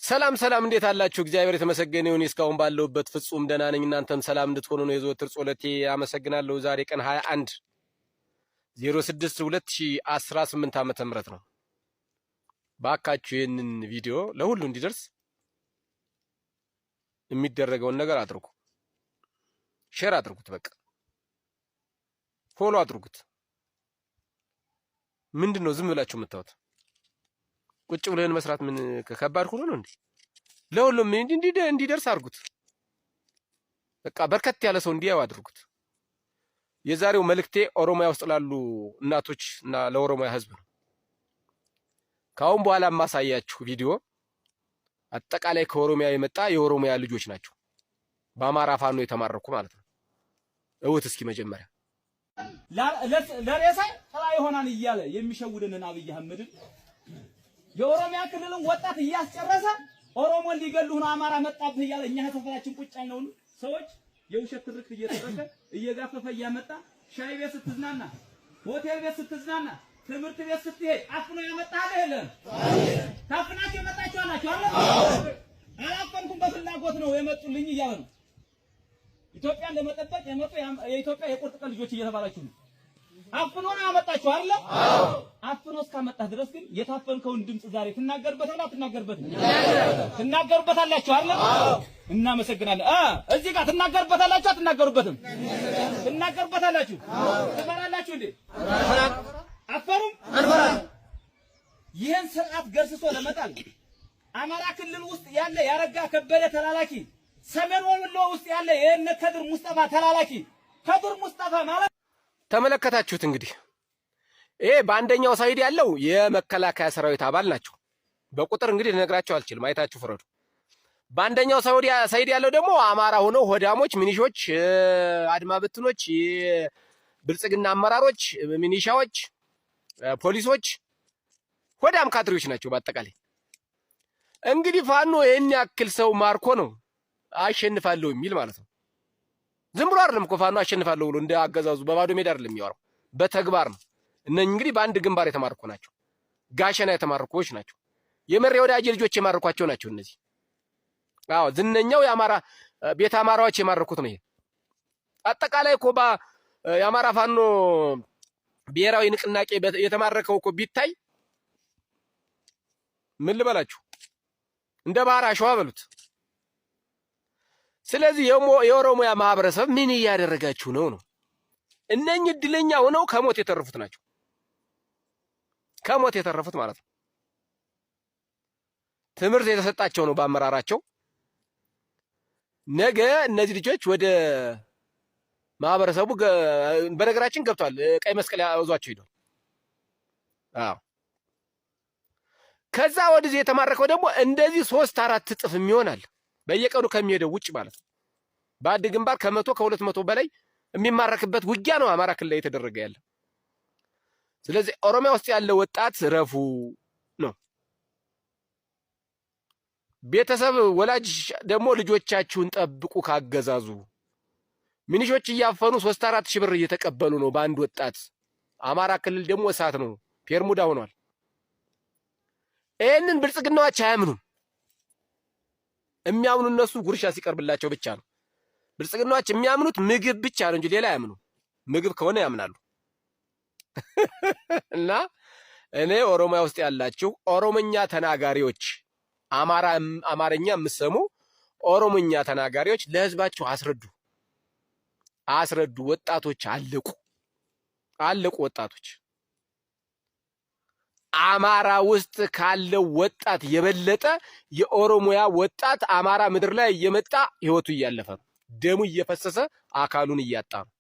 ሰላም ሰላም እንዴት አላችሁ? እግዚአብሔር የተመሰገነ ይሁን። እስካሁን ባለውበት ፍጹም ደህና ነኝ። እናንተም ሰላም እንድትሆኑ ነው የዘወትር ጸሎቴ። አመሰግናለሁ። ዛሬ ቀን 21/06/2018 ዓመተ ምህረት ነው። ባካችሁ ይህንን ቪዲዮ ለሁሉ እንዲደርስ የሚደረገውን ነገር አድርጉ። ሼር አድርጉት፣ በቃ ፎሎ አድርጉት። ምንድነው ዝም ብላችሁ የምታዩት? ቁጭ ብለን መስራት ምን ከባድ ሆኖ ነው እንዴ? ለሁሉም እንዲደርስ አድርጉት። በቃ በርከት ያለ ሰው እንዲያው አድርጉት። የዛሬው መልእክቴ ኦሮሚያ ውስጥ ላሉ እናቶች እና ለኦሮሚያ ሕዝብ ነው። ካሁን በኋላ ማሳያችሁ ቪዲዮ አጠቃላይ ከኦሮሚያ የመጣ የኦሮሚያ ልጆች ናቸው። በአማራ ፋኖ የተማረኩ ማለት ነው። እውት እስኪ መጀመሪያ ለሬሳ ጥላ ይሆናል እያለ የሚሸውድንን አብይ አህመድን የኦሮሚያ ክልልን ወጣት እያስጨረሰ ኦሮሞን ሊገሉ ነው አማራ መጣብህ እያለ እኛ ተፈራችን ቁጭ ያልነውን ሰዎች የውሸት ትርክት እየተረከ እየጋፈፈ እያመጣ ሻይ ቤት ስትዝናና፣ ሆቴል ቤት ስትዝናና፣ ትምህርት ቤት ስትሄድ አፍኖ ያመጣህ አይደለም። ታፍናችሁ የመጣችሁ አላችሁ አይደል? አላፈንኩም በፍላጎት ነው የመጡልኝ እያለ ነው። ኢትዮጵያን ለመጠበቅ የመጡ የኢትዮጵያ የቁርጥ ቀን ልጆች እየተባላችሁ ነው። አፍኖ ነው ያመጣችሁ አይደል? አፍኖ እስካመጣህ ድረስ ግን የታፈንከውን ድምጽ ዛሬ ትናገርበታለህ አትናገርበትም? ትናገርበታላችሁ አይደል? እናመሰግናለን። እዚህ ጋር ትናገርበታላችሁ አትናገሩበትም? ትናገርበታላችሁ። ትፈራላችሁ እንዴ? አፈሩም ይህን ስርዓት ገርስሶ ለመጣል አማራ ክልል ውስጥ ያለ ያረጋ ከበደ ተላላኪ፣ ሰሜን ወሎ ውስጥ ያለ የነ ከድር ሙስጠፋ ተላላኪ፣ ከድር ሙስጠፋ ማለት ተመለከታችሁት። እንግዲህ ይሄ በአንደኛው ሳይድ ያለው የመከላከያ ሰራዊት አባል ናቸው። በቁጥር እንግዲህ ልነግራችሁ አልችልም፣ አይታችሁ ፍረዱ። በአንደኛው ሳይድ ያለው ደግሞ አማራ ሆነው ሆዳሞች፣ ሚኒሾች፣ አድማ ብትኖች፣ የብልጽግና አመራሮች፣ ሚኒሻዎች፣ ፖሊሶች፣ ሆዳም ካድሬዎች ናቸው። በአጠቃላይ እንግዲህ ፋኖ ይህን ያክል ሰው ማርኮ ነው አሸንፋለሁ የሚል ማለት ነው። ዝም ብሎ አይደለም እኮ ፋኖ አሸንፋለሁ ብሎ እንደ አገዛዙ በባዶ ሜዳ አይደለም የሚያወራው፣ በተግባር ነው። እነኚህ እንግዲህ በአንድ ግንባር የተማረኩ ናቸው። ጋሸና የተማረኩዎች ናቸው። የመሬ ወዳጅ ልጆች የማረኳቸው ናቸው እነዚህ። አዎ ዝነኛው የአማራ ቤተ አማራዎች የማረኩት ነው። ይሄ አጠቃላይ እኮ የአማራ ፋኖ ብሔራዊ ንቅናቄ የተማረከው እኮ ቢታይ ምን ልበላችሁ እንደ ባህር አሸዋ በሉት። ስለዚህ የኦሮሚያ ማህበረሰብ ምን እያደረጋችሁ ነው? እነኚህ እድለኛ ሆነው ከሞት የተረፉት ናቸው። ከሞት የተረፉት ማለት ነው። ትምህርት የተሰጣቸው ነው በአመራራቸው። ነገ እነዚህ ልጆች ወደ ማህበረሰቡ በነገራችን ገብቷል። ቀይ መስቀል ያዟቸው ሄዷል። አዎ ከዛ ወደዚህ የተማረከው ደግሞ እንደዚህ 3-4 እጥፍ ይሆናል በየቀኑ ከሚሄደው ውጭ ማለት ነው። በአንድ ግንባር ከ100 ከ200 በላይ የሚማረክበት ውጊያ ነው አማራ ክልል ላይ የተደረገ ያለ። ስለዚህ ኦሮሚያ ውስጥ ያለ ወጣት ረፉ ነው። ቤተሰብ ወላጅ ደግሞ ልጆቻችሁን ጠብቁ ካገዛዙ። ሚኒሾች እያፈኑ 3-4 ሺህ ብር እየተቀበሉ ነው በአንድ ወጣት። አማራ ክልል ደግሞ እሳት ነው፣ ፔርሙዳ ሆኗል። ይህንን ብልጽግናዎች አያምኑም። የሚያምኑ እነሱ ጉርሻ ሲቀርብላቸው ብቻ ነው። ብልጽግናዎች የሚያምኑት ምግብ ብቻ ነው እንጂ ሌላ አያምኑም። ምግብ ከሆነ ያምናሉ። እና እኔ ኦሮሚያ ውስጥ ያላችሁ ኦሮሞኛ ተናጋሪዎች፣ አማርኛ የምትሰሙ ኦሮሞኛ ተናጋሪዎች ለህዝባችሁ አስረዱ። ወጣቶች አለቁ ወጣቶች። አማራ ውስጥ ካለው ወጣት የበለጠ የኦሮሚያ ወጣት አማራ ምድር ላይ እየመጣ ህይወቱ እያለፈ ነው። ደሙ እየፈሰሰ አካሉን እያጣ ነው።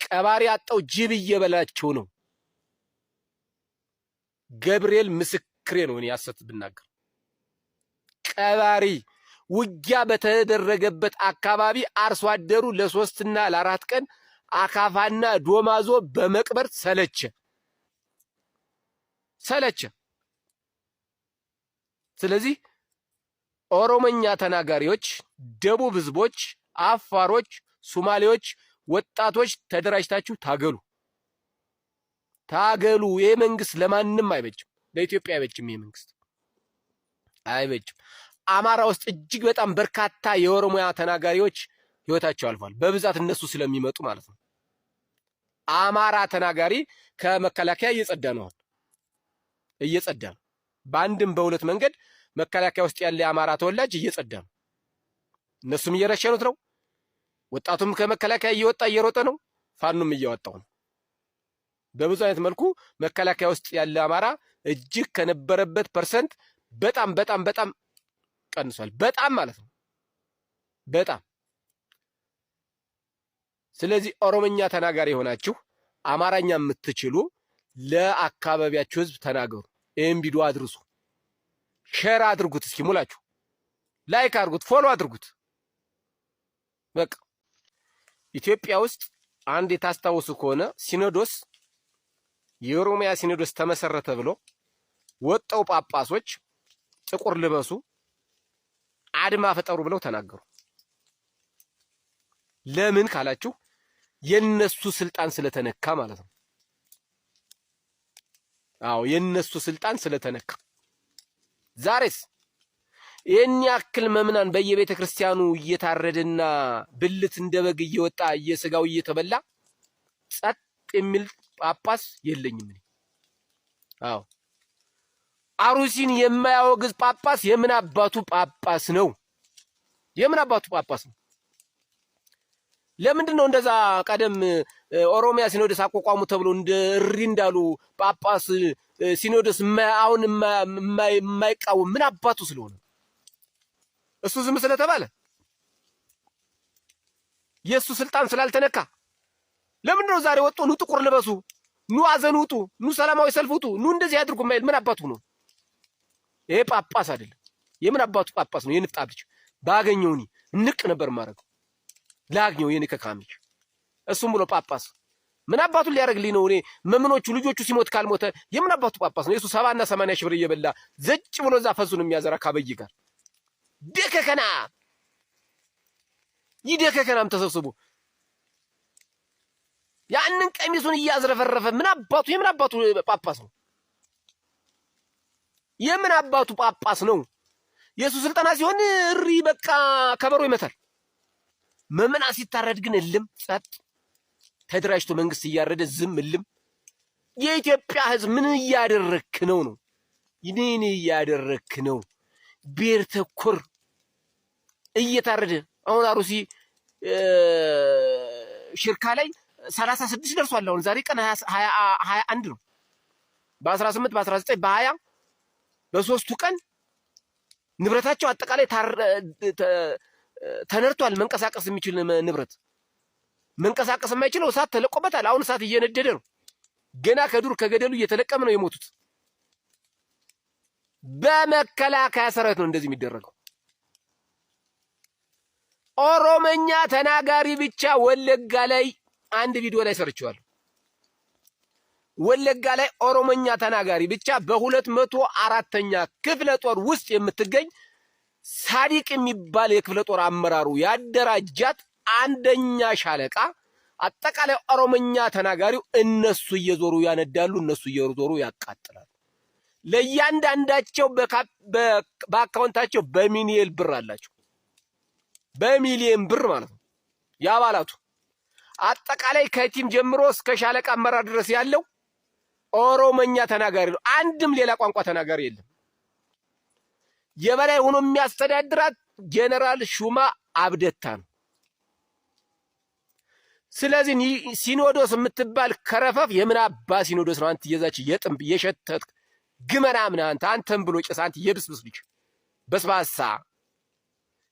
ቀባሪ አጣው ጅብ እየበላቸው ነው። ገብርኤል ምስክሬ ነው። እኔ ያሰት ብናገር ቀባሪ ውጊያ በተደረገበት አካባቢ አርሶ አደሩ ለ3 እና ለ4 ቀን አካፋና ዶማዞ በመቅበር ሰለቸ። ስለዚህ ኦሮሞኛ ተናጋሪዎች፣ ደቡብ ህዝቦች፣ አፋሮች፣ ሶማሌዎች ወጣቶች ተደራጅታችሁ ታገሉ። ይሄ መንግስት ለማንም አይበጅም፣ ለኢትዮጵያ አይበጅም። ይሄ መንግስት አይበጅም። አማራ ውስጥ እጅግ በጣም በርካታ የኦሮሚያ ተናጋሪዎች ህይወታቸው አልፏል። በብዛት እነሱ ስለሚመጡ ማለት ነው። አማራ ተናጋሪ ከመከላከያ እየጸዳ ነው። በአንድም በሁለት መንገድ መከላከያ ውስጥ ያለ የአማራ ተወላጅ እየጸዳ ነው። እነሱም እየረሸኑት ነው። ወጣቱም ከመከላከያ እየወጣ እየሮጠ ነው። ፋኑም እያወጣው ነው። በብዙ አይነት መልኩ መከላከያ ውስጥ ያለ አማራ እጅግ ከነበረበት ፐርሰንት በጣም በጣም በጣም ቀንሷል። በጣም ማለት ነው በጣም። ስለዚህ ኦሮሞኛ ተናጋሪ የሆናችሁ አማራኛ የምትችሉ ለአካባቢያችሁ ህዝብ ተናገሩ። ይህም ቪዲዮ አድርሱ፣ ሼር አድርጉት፣ እስኪ ሙላችሁ ላይክ አድርጉት፣ ፎሎ አድርጉት። በቃ ኢትዮጵያ ውስጥ አንድ የታስታውሱ ከሆነ ሲኖዶስ የኦሮሚያ ሲኖዶስ ተመሰረተ ብሎ ወጣው ጳጳሶች ጥቁር ልበሱ አድማ ፈጠሩ ብለው ተናገሩ። ለምን ካላችሁ የነሱ ስልጣን ስለተነካ ማለት ነው። አዎ የነሱ ስልጣን ስለተነካ። ዛሬስ ይህን ያክል መምናን በየቤተ ክርስቲያኑ እየታረደና ብልት እንደበግ እየወጣ እየስጋው እየተበላ ጸጥ የሚል ጳጳስ የለኝም። አዎ አሩሲን የማያወግዝ ጳጳስ የምን አባቱ ጳጳስ ነው? የምን አባቱ ጳጳስ ነው? ለምንድን ነው እንደዛ ቀደም ኦሮሚያ ሲኖዶስ አቋቋሙ ተብሎ እንደ እሪ እንዳሉ ጳጳስ ሲኖዶስ አሁን የማይቃወም ምን አባቱ ስለሆነ? እሱ ዝም ስለተባለ የእሱ ስልጣን ስላልተነካ ለምንድን ነው ዛሬ ወጡ ኑ ጥቁር ልበሱ፣ ኑ አዘን ውጡ፣ ኑ ሰላማዊ ሰልፍ ውጡ፣ ኑ እንደዚህ አድርጉ የማይል ምን አባቱ ነው? ይሄ ጳጳስ አይደለም። የምን አባቱ ጳጳስ ነው? የንፍጣ ልጅ ባገኘውኒ ንቅ ነበር ማድረግ ላግኘው የኔ ከካሚች እሱም ብሎ ጳጳስ ምን አባቱን ሊያደርግልኝ ነው? እኔ መምኖቹ ልጆቹ ሲሞት ካልሞተ የምን አባቱ ጳጳስ ነው? የሱ 70 እና 80 ሺህ ብር እየበላ ዘጭ ብሎ እዛ ፈሱን የሚያዘራ ካበይ ጋር ደከከና ይደከከናም ተሰብስቦ ያንን ቀሚሱን እያዝረፈረፈ ምን አባቱ የምን አባቱ ጳጳስ ነው? የምን አባቱ ጳጳስ ነው? የሱ ስልጣና ሲሆን እሪ በቃ ከበሮ ይመታል። መምና ሲታረድ ግን እልም ጸጥ ተደራጅቶ መንግስት እያረደ ዝም እልም። የኢትዮጵያ ህዝብ ምን እያደረክ ነው ነው? ይኔን እያደረክ ነው? ብሔር ተኮር እየታረደ አሁን አሩሲ ሽርካ ላይ 36 ደርሷል። አሁን ዛሬ ቀን 21 ነው። በ18 በ19 በ20 በሶስቱ ቀን ንብረታቸው አጠቃላይ ተነርቷል። መንቀሳቀስ የሚችል ንብረት መንቀሳቀስ የማይችለው እሳት ተለቆበታል። አሁን እሳት እየነደደ ነው። ገና ከዱር ከገደሉ እየተለቀመ ነው የሞቱት። በመከላከያ ሰራዊት ነው እንደዚህ የሚደረገው። ኦሮሞኛ ተናጋሪ ብቻ ወለጋ ላይ አንድ ቪዲዮ ላይ ሰርቼዋለሁ። ወለጋ ላይ ኦሮሞኛ ተናጋሪ ብቻ በ204ኛ ክፍለ ጦር ውስጥ የምትገኝ ሳዲቅ የሚባል የክፍለ ጦር አመራሩ ያደራጃት አንደኛ ሻለቃ አጠቃላይ ኦሮሞኛ ተናጋሪው እነሱ እየዞሩ ያነዳሉ፣ እነሱ እየዞሩ ያቃጥላሉ። ለእያንዳንዳቸው በአካውንታቸው በሚሊየን ብር አላቸው። በሚሊየን ብር ማለት ነው የአባላቱ አጠቃላይ ከቲም ጀምሮ እስከ ሻለቃ አመራር ድረስ ያለው ኦሮሞኛ ተናጋሪ ነው። አንድም ሌላ ቋንቋ ተናጋሪ የለም። የበላይ ሆኖ የሚያስተዳድራት ጄኔራል ሹማ አብደታ ነው። ስለዚህ ሲኖዶስ የምትባል ከረፈፍ የምን አባ ሲኖዶስ ነው? አንተ የዛች የጥንብ የሸተት ግመና ምን አንተም ብሎ ጭስ አንተ የብስብስ ልጅ በስባሳ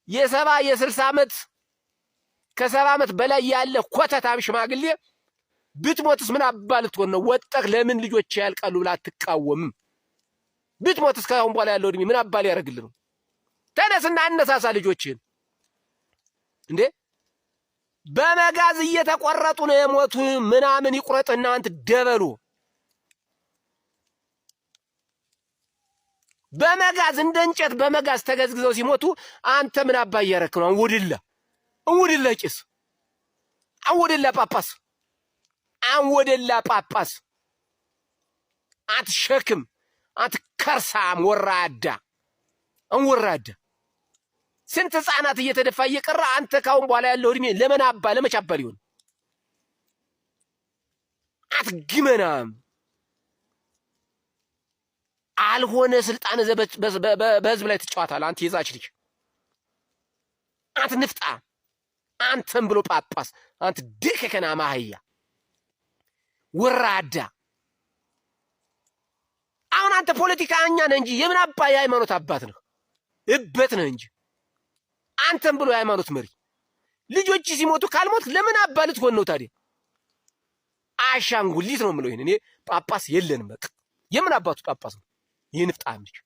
የ60 ዓመት ከ70 ዓመት በላይ ያለ ኮተታም ሽማግሌ ብትሞትስ ምን አባ ልትሆን ነው? ወጣህ ለምን ልጆች ያልቃሉ ብላ አትቃወምም? ብትሞትስ ከአሁን በኋላ ያለው እድሜ ምን አባ ሊያደርግልህ ነው? ተነስና አነሳሳ ልጆችን እንዴ! በመጋዝ እየተቆረጡ ነው የሞቱ። ምናምን ይቁረጥና አንተ ደበሉ በመጋዝ እንደ እንጨት በመጋዝ ተገዝግዘው ሲሞቱ አንተ ምን አባ እያረክ ነው? አንወድላ ጭስ አንወድላ ጳጳስ አንወድላ ጳጳስ አትሸክም አትከርሳም ወራዳ አንወራዳ ስንት ህፃናት እየተደፋ እየቀረ አንተ ካሁን በኋላ ያለው እድሜ ለመቻባ ሊሆን አትግመናም። አልሆነ ስልጣን በህዝብ ላይ ትጫወታለህ። አንተ የዛች ልጅ አንተ ንፍጣ አንተም ብሎ ጳጳስ አንተ ድከከና ማህያ ወራዳ። አሁን አንተ ፖለቲካኛ ነህ እንጂ የምን አባ የሃይማኖት አባት ነህ? እበት ነህ እንጂ አንተም ብሎ የሃይማኖት መሪ። ልጆች ሲሞቱ ካልሞት ለምን አባ ልትሆን ነው ታዲያ? አሻንጉሊት ነው የምለው። ይሄን እኔ ጳጳስ የለንም በቃ። የምን አባቱ ጳጳስ ነው? ይህ ንፍጣም ልጅ